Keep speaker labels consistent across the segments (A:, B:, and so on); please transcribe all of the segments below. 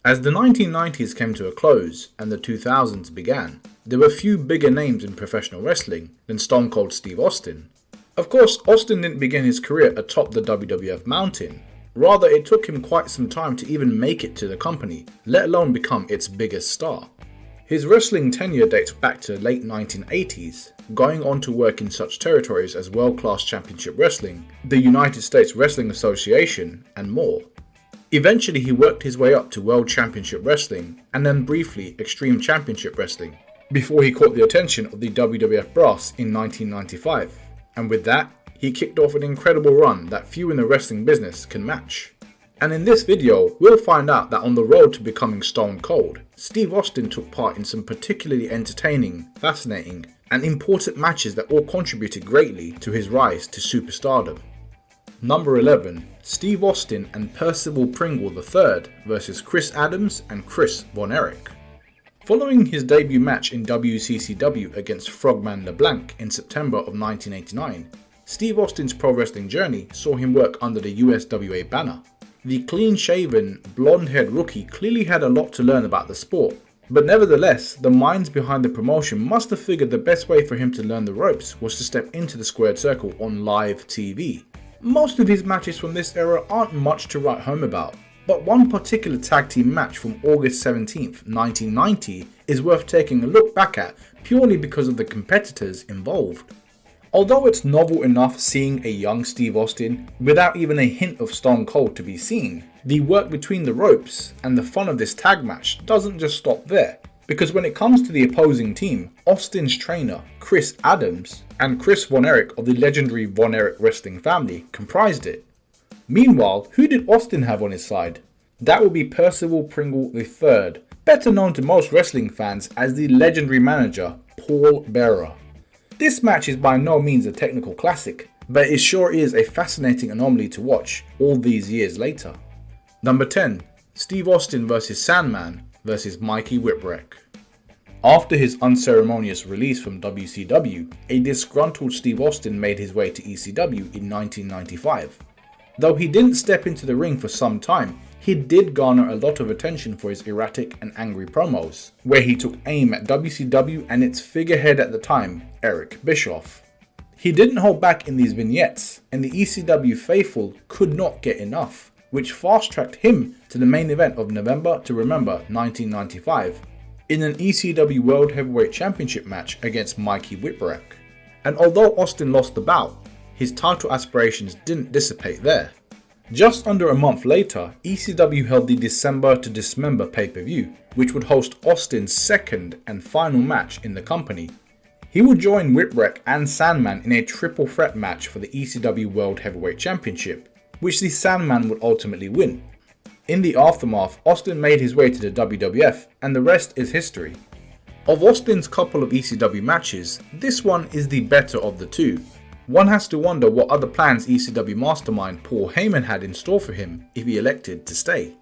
A: As the 1990s came to a close and the 2000s began, there were few bigger names in professional wrestling than Stone Cold Steve Austin. Of course, Austin didn't begin his career atop the WWF mountain. Rather, it took him quite some time to even make it to the company, let alone become its biggest star. His wrestling tenure dates back to the late 1980s, going on to work in such territories as World Class Championship Wrestling, the United States Wrestling Association, and more. Eventually he worked his way up to World Championship Wrestling and then briefly Extreme Championship Wrestling, before he caught the attention of the WWF brass in 1995, and with that, he kicked off an incredible run that few in the wrestling business can match. And in this video, we'll find out that on the road to becoming Stone Cold, Steve Austin took part in some particularly entertaining, fascinating, and important matches that all contributed greatly to his rise to superstardom. Number 11. Steve Austin and Percival Pringle III vs Chris Adams and Chris Von Erich. Following his debut match in WCCW against Frogman LeBlanc in September of 1989, Steve Austin's pro wrestling journey saw him work under the USWA banner. The clean-shaven, blonde-haired rookie clearly had a lot to learn about the sport, but nevertheless, the minds behind the promotion must have figured the best way for him to learn the ropes was to step into the squared circle on live TV. Most of his matches from this era aren't much to write home about, but one particular tag team match from August 17th, 1990 is worth taking a look back at purely because of the competitors involved. Although it's novel enough seeing a young Steve Austin without even a hint of Stone Cold to be seen, the work between the ropes and the fun of this tag match doesn't just stop there, because when it comes to the opposing team, Austin's trainer Chris Adams and Chris Von Erich of the legendary Von Erich wrestling family comprised it. Meanwhile, who did Austin have on his side? That would be Percival Pringle III, better known to most wrestling fans as the legendary manager Paul Bearer. This match is by no means a technical classic, but it sure is a fascinating anomaly to watch all these years later. Number 10. Steve Austin vs Sandman vs Mikey Whipwreck. After his unceremonious release from WCW, a disgruntled Steve Austin made his way to ECW in 1995. Though he didn't step into the ring for some time, he did garner a lot of attention for his erratic and angry promos, where he took aim at WCW and its figurehead at the time, Eric Bischoff. He didn't hold back in these vignettes, and the ECW faithful could not get enough, which fast-tracked him to the main event of November to Remember 1995, in an ECW World Heavyweight Championship match against Mikey Whipwreck. And although Austin lost the bout, his title aspirations didn't dissipate there. Just under a month later, ECW held the December to Dismember pay-per-view, which would host Austin's second and final match in the company. He would join Whipwreck and Sandman in a triple threat match for the ECW World Heavyweight Championship, which the Sandman would ultimately win. In the aftermath, Austin made his way to the WWF, and the rest is history. Of Austin's couple of ECW matches, this one is the better of the two. One has to wonder what other plans ECW mastermind Paul Heyman had in store for him if he elected to stay.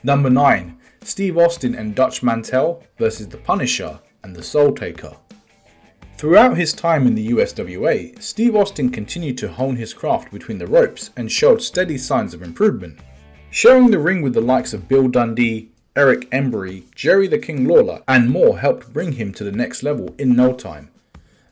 A: Number 9. Steve Austin and Dutch Mantell vs The Punisher and the Soultaker. Throughout his time in the USWA, Steve Austin continued to hone his craft between the ropes and showed steady signs of improvement. Sharing the ring with the likes of Bill Dundee, Eric Embry, Jerry the King Lawler, and more helped bring him to the next level in no time.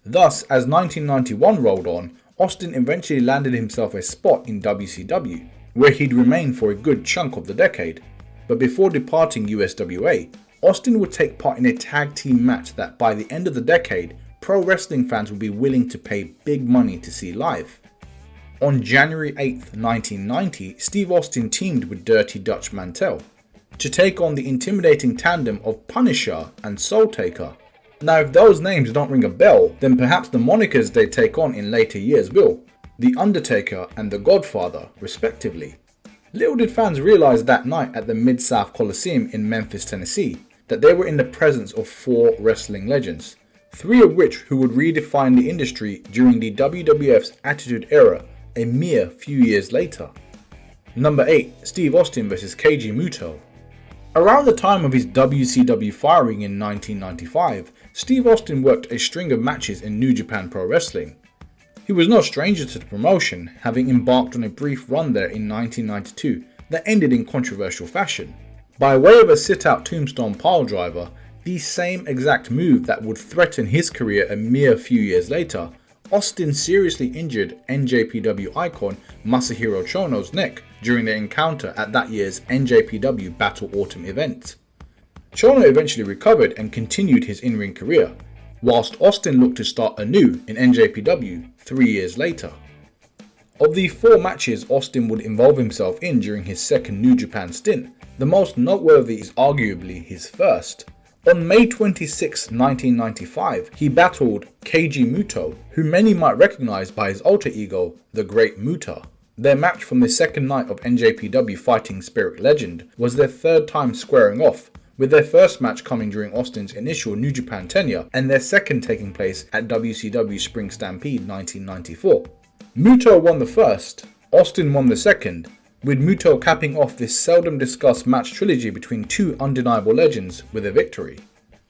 A: Thus, as 1991 rolled on, Austin eventually landed himself a spot in WCW, where he'd remain for a good chunk of the decade. But before departing USWA, Austin would take part in a tag team match that by the end of the decade, pro wrestling fans would be willing to pay big money to see live. On January 8th, 1990, Steve Austin teamed with Dirty Dutch Mantell to take on the intimidating tandem of Punisher and Soultaker. Now, if those names don't ring a bell, then perhaps the monikers they take on in later years will, The Undertaker and The Godfather, respectively. Little did fans realize that night at the Mid-South Coliseum in Memphis, Tennessee, that they were in the presence of 4 wrestling legends, 3 of which who would redefine the industry during the WWF's Attitude Era a mere few years later. Number 8. Steve Austin vs Keiji Mutoh. Around the time of his WCW firing in 1995, Steve Austin worked a string of matches in New Japan Pro Wrestling. He was no stranger to the promotion, having embarked on a brief run there in 1992 that ended in controversial fashion. By way of a sit-out tombstone piledriver, the same exact move that would threaten his career a mere few years later, Austin seriously injured NJPW icon Masahiro Chono's neck during their encounter at that year's NJPW Battle Autumn event. Chono eventually recovered and continued his in-ring career, whilst Austin looked to start anew in NJPW 3 years later. Of the 4 matches Austin would involve himself in during his second New Japan stint, the most noteworthy is arguably his first. On May 26, 1995, he battled Keiji Mutoh, who many might recognise by his alter ego, the Great Muta. Their match from the second night of NJPW Fighting Spirit Legend was their 3rd time squaring off, with their first match coming during Austin's initial New Japan tenure and their second taking place at WCW Spring Stampede 1994. Mutoh won the first, Austin won the second, with Mutoh capping off this seldom discussed match trilogy between 2 undeniable legends with a victory.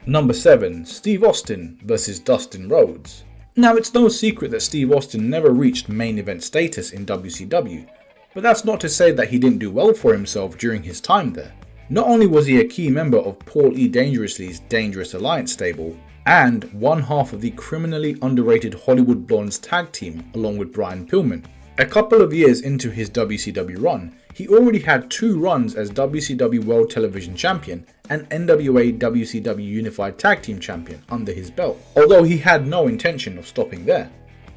A: Number 7. Steve Austin vs Dustin Rhodes. Now, it's no secret that Steve Austin never reached main event status in WCW, but that's not to say that he didn't do well for himself during his time there. Not only was he a key member of Paul E. Dangerously's Dangerous Alliance stable, and one half of the criminally underrated Hollywood Blondes tag team along with Brian Pillman. A couple of years into his WCW run, he already had 2 runs as WCW World Television Champion and NWA WCW Unified Tag Team Champion under his belt, although he had no intention of stopping there.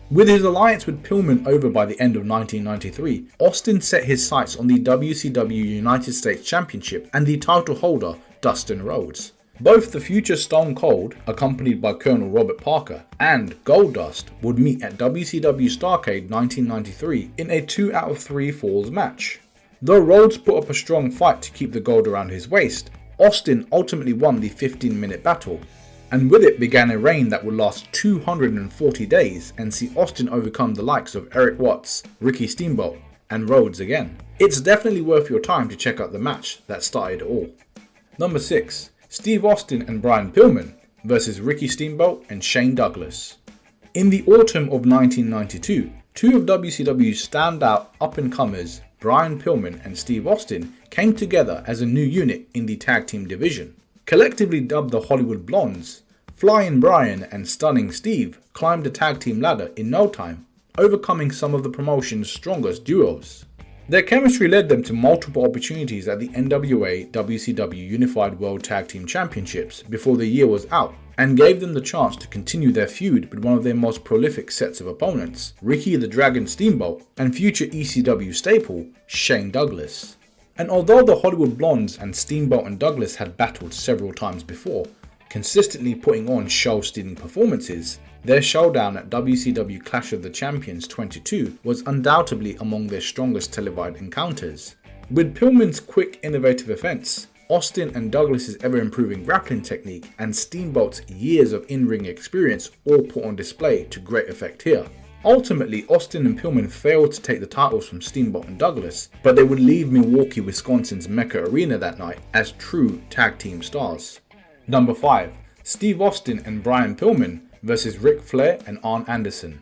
A: With his alliance with Pillman over by the end of 1993, Austin set his sights on the WCW United States Championship and the title holder, Dustin Rhodes. Both the future Stone Cold, accompanied by Colonel Robert Parker, and Goldust would meet at WCW Starrcade 1993 in a 2 out of 3 falls match. Though Rhodes put up a strong fight to keep the gold around his waist, Austin ultimately won the 15-minute battle, and with it began a reign that would last 240 days and see Austin overcome the likes of Eric Watts, Ricky Steamboat, and Rhodes again. It's definitely worth your time to check out the match that started it all. Number 6. Steve Austin and Brian Pillman vs Ricky Steamboat and Shane Douglas. In the autumn of 1992, 2 of WCW's standout up-and-comers, Brian Pillman and Steve Austin, came together as a new unit in the tag team division. Collectively dubbed the Hollywood Blondes, Flying Brian and Stunning Steve climbed the tag team ladder in no time, overcoming some of the promotion's strongest duos. Their chemistry led them to multiple opportunities at the NWA WCW Unified World Tag Team Championships before the year was out, and gave them the chance to continue their feud with one of their most prolific sets of opponents, Ricky the Dragon Steamboat and future ECW staple, Shane Douglas. And although the Hollywood Blondes and Steamboat and Douglas had battled several times before, consistently putting on show-stealing performances, their showdown at WCW Clash of the Champions 22 was undoubtedly among their strongest televised encounters. With Pillman's quick, innovative offense, Austin and Douglas's ever-improving grappling technique, and Steamboat's years of in-ring experience all put on display to great effect here. Ultimately, Austin and Pillman failed to take the titles from Steamboat and Douglas, but they would leave Milwaukee, Wisconsin's Mecca Arena that night as true tag team stars. Number 5. Steve Austin and Brian Pillman vs Ric Flair and Arn Anderson.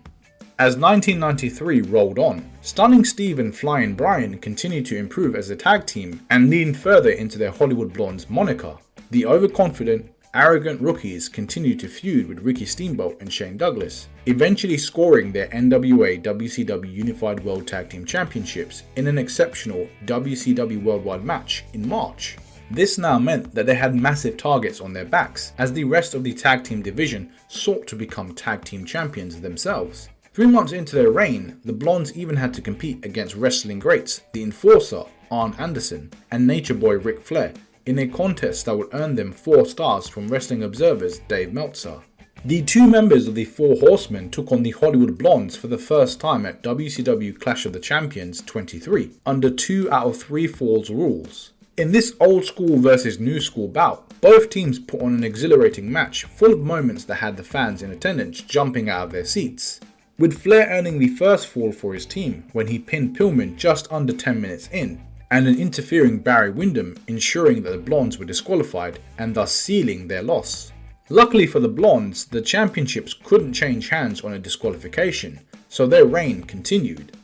A: As 1993 rolled on, Stunning Steve and Flying Brian continued to improve as a tag team and leaned further into their Hollywood Blondes moniker. The overconfident, arrogant rookies continued to feud with Ricky Steamboat and Shane Douglas, eventually scoring their NWA WCW Unified World Tag Team Championships in an exceptional WCW Worldwide match in March. This now meant that they had massive targets on their backs as the rest of the tag team division sought to become tag team champions themselves. 3 months into their reign, the Blondes even had to compete against wrestling greats, the Enforcer, Arn Anderson, and Nature Boy Ric Flair, in a contest that would earn them 4 stars from Wrestling Observer's Dave Meltzer. The 2 members of the 4 Horsemen took on the Hollywood Blondes for the first time at WCW Clash of the Champions 23, under 2 out of 3 falls rules. In this old school versus new school bout, both teams put on an exhilarating match full of moments that had the fans in attendance jumping out of their seats, with Flair earning the first fall for his team when he pinned Pillman just under 10 minutes in, and an interfering Barry Windham ensuring that the Blondes were disqualified and thus sealing their loss. Luckily for the Blondes, the championships couldn't change hands on a disqualification, so their reign continued.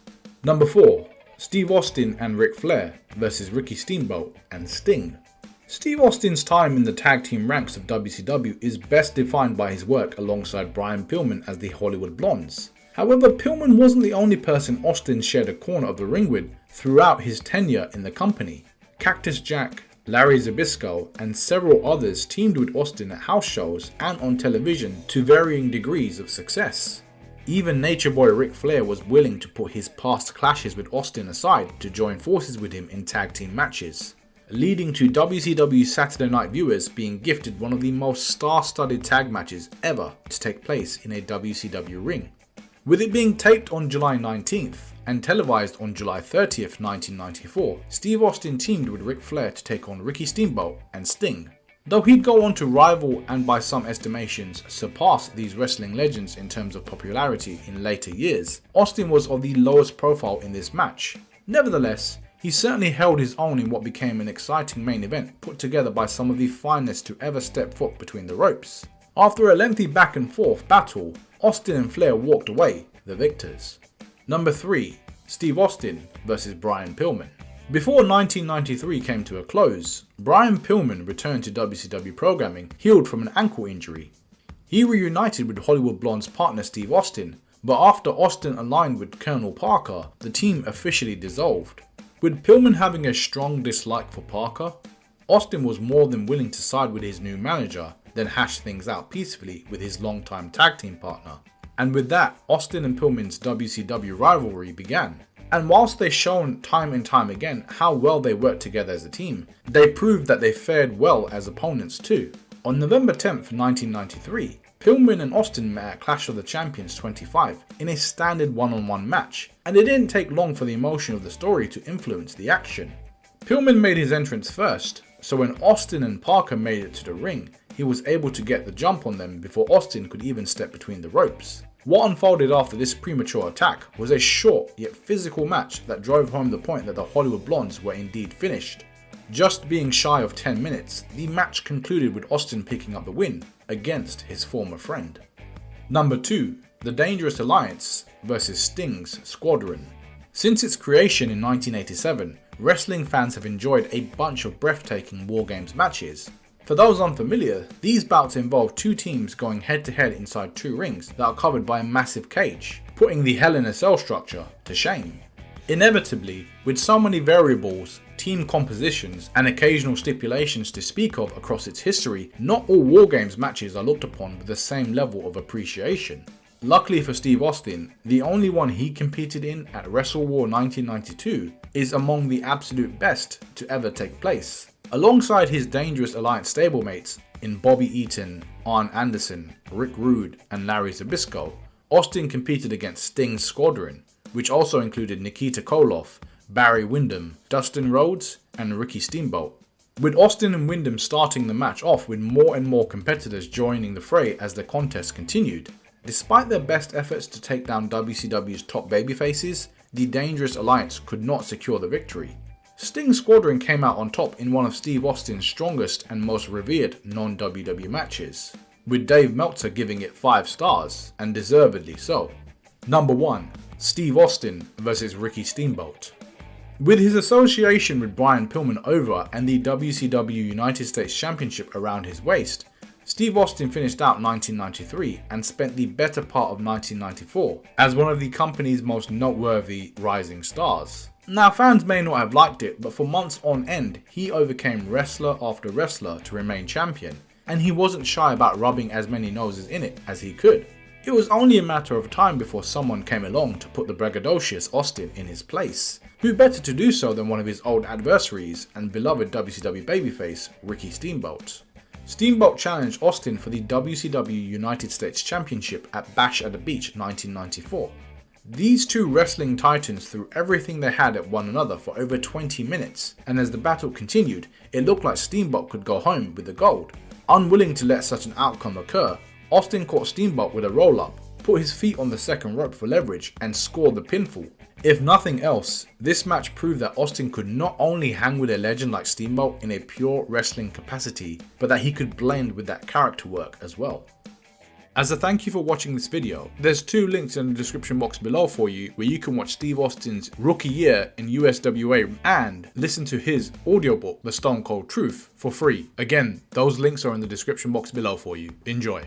A: Number 4. Steve Austin and Ric Flair vs Ricky Steamboat and Sting. Steve Austin's time in the tag team ranks of WCW is best defined by his work alongside Brian Pillman as the Hollywood Blondes. However, Pillman wasn't the only person Austin shared a corner of the ring with throughout his tenure in the company. Cactus Jack, Larry Zbyszko, and several others teamed with Austin at house shows and on television to varying degrees of success. Even Nature Boy Ric Flair was willing to put his past clashes with Austin aside to join forces with him in tag team matches, leading to WCW Saturday Night viewers being gifted one of the most star-studded tag matches ever to take place in a WCW ring. With it being taped on July 19th and televised on July 30th, 1994, Steve Austin teamed with Ric Flair to take on Ricky Steamboat and Sting. Though he'd go on to rival and by some estimations surpass these wrestling legends in terms of popularity in later years, Austin was of the lowest profile in this match. Nevertheless, he certainly held his own in what became an exciting main event put together by some of the finest to ever step foot between the ropes. After a lengthy back and forth battle, Austin and Flair walked away the victors. Number 3. Steve Austin vs Brian Pillman. Before 1993 came to a close, Brian Pillman returned to WCW programming healed from an ankle injury. He reunited with Hollywood Blondes partner Steve Austin, but after Austin aligned with Colonel Parker, the team officially dissolved. With Pillman having a strong dislike for Parker, Austin was more than willing to side with his new manager, then hash things out peacefully with his longtime tag team partner. And with that, Austin and Pillman's WCW rivalry began. And whilst they've shown time and time again how well they worked together as a team, they proved that they fared well as opponents too. On November 10th, 1993, Pillman and Austin met at Clash of the Champions 25 in a standard one-on-one match, and it didn't take long for the emotion of the story to influence the action. Pillman made his entrance first, so when Austin and Parker made it to the ring, he was able to get the jump on them before Austin could even step between the ropes. What unfolded after this premature attack was a short yet physical match that drove home the point that the Hollywood Blondes were indeed finished. Just being shy of 10 minutes, the match concluded with Austin picking up the win against his former friend. Number 2. The Dangerous Alliance vs Sting's Squadron. Since its creation in 1987, wrestling fans have enjoyed a bunch of breathtaking War Games matches. For those unfamiliar, these bouts involve two teams going head to head inside two rings that are covered by a massive cage, putting the Hell in a Cell structure to shame. Inevitably, with so many variables, team compositions and occasional stipulations to speak of across its history, not all War Games matches are looked upon with the same level of appreciation. Luckily for Steve Austin, the only one he competed in at WrestleWar 1992 is among the absolute best to ever take place. Alongside his Dangerous Alliance stablemates in Bobby Eaton, Arn Anderson, Rick Rude and Larry Zbyszko, Austin competed against Sting's Squadron, which also included Nikita Koloff, Barry Windham, Dustin Rhodes and Ricky Steamboat. With Austin and Windham starting the match off with more and more competitors joining the fray as the contest continued. Despite their best efforts to take down WCW's top babyfaces, the Dangerous Alliance could not secure the victory. Sting's Squadron came out on top in one of Steve Austin's strongest and most revered non-WW matches, with Dave Meltzer giving it 5 stars, and deservedly so. Number 1. Steve Austin vs Ricky Steamboat. With his association with Brian Pillman over and the WCW United States Championship around his waist, Steve Austin finished out 1993 and spent the better part of 1994 as one of the company's most noteworthy rising stars. Now, fans may not have liked it, but for months on end, he overcame wrestler after wrestler to remain champion, and he wasn't shy about rubbing as many noses in it as he could. It was only a matter of time before someone came along to put the braggadocious Austin in his place. Who better to do so than one of his old adversaries and beloved WCW babyface, Ricky Steamboat. Steamboat challenged Austin for the WCW United States Championship at Bash at the Beach 1994. These two wrestling titans threw everything they had at one another for over 20 minutes, and as the battle continued, it looked like Steamboat could go home with the gold. Unwilling to let such an outcome occur, Austin caught Steamboat with a roll-up, put his feet on the second rope for leverage, and scored the pinfall. If nothing else, this match proved that Austin could not only hang with a legend like Steamboat in a pure wrestling capacity, but that he could blend with that character work as well. As a thank you for watching this video, there's 2 links in the description box below for you where you can watch Steve Austin's rookie year in USWA and listen to his audiobook, The Stone Cold Truth, for free. Again, those links are in the description box below for you. Enjoy.